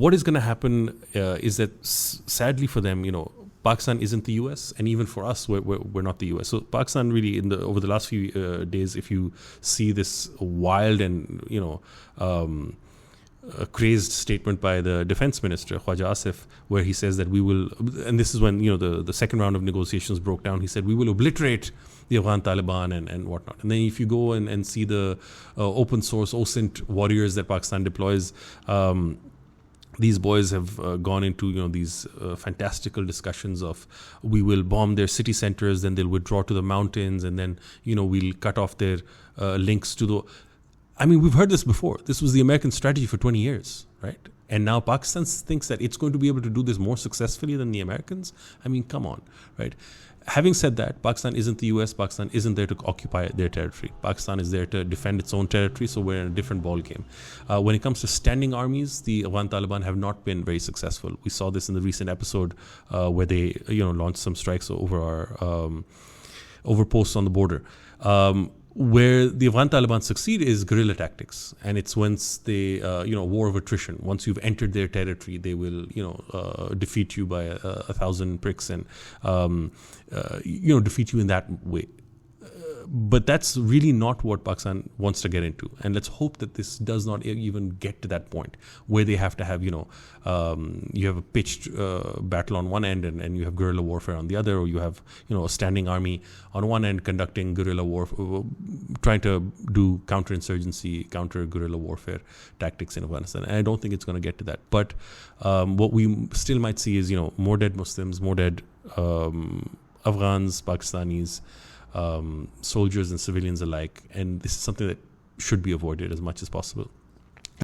What is going to happen is that sadly for them, Pakistan isn't the US, and even for us, we're not the US. So Pakistan really, over the last few days, if you see this wild and a crazed statement by the defense minister Khwaja Asif, where he says that we will, and this is when the second round of negotiations broke down. He said we will obliterate the Afghan Taliban and whatnot. And then if you go and see the open source OSINT warriors that Pakistan deploys. These boys have gone into these fantastical discussions of we will bomb their city centers, then they'll withdraw to the mountains, and then we'll cut off their links to the. I mean, we've heard this before. This was the American strategy for 20 years, right? And now Pakistan thinks that it's going to be able to do this more successfully than the Americans. I mean, come on, right? Having said that, Pakistan isn't the US. Pakistan isn't there to occupy their territory. Pakistan is there to defend its own territory, so we're in a different ballgame. When it comes to standing armies, the Afghan Taliban have not been very successful. We saw this in the recent episode where they launched some strikes over our over posts on the border. Where the Afghan Taliban succeed is guerrilla tactics, and it's once they, war of attrition. Once you've entered their territory, they will, defeat you by 1,000 pricks and, defeat you in that way. But that's really not what Pakistan wants to get into. And let's hope that this does not even get to that point where they have to have, you have a pitched battle on one end and you have guerrilla warfare on the other, or you have, a standing army on one end conducting guerrilla warfare, trying to do counterinsurgency, counter-guerrilla warfare tactics in Afghanistan. And I don't think it's going to get to that. But what we still might see is, more dead Muslims, more dead Afghans, Pakistanis, soldiers and civilians alike, and this is something that should be avoided as much as possible.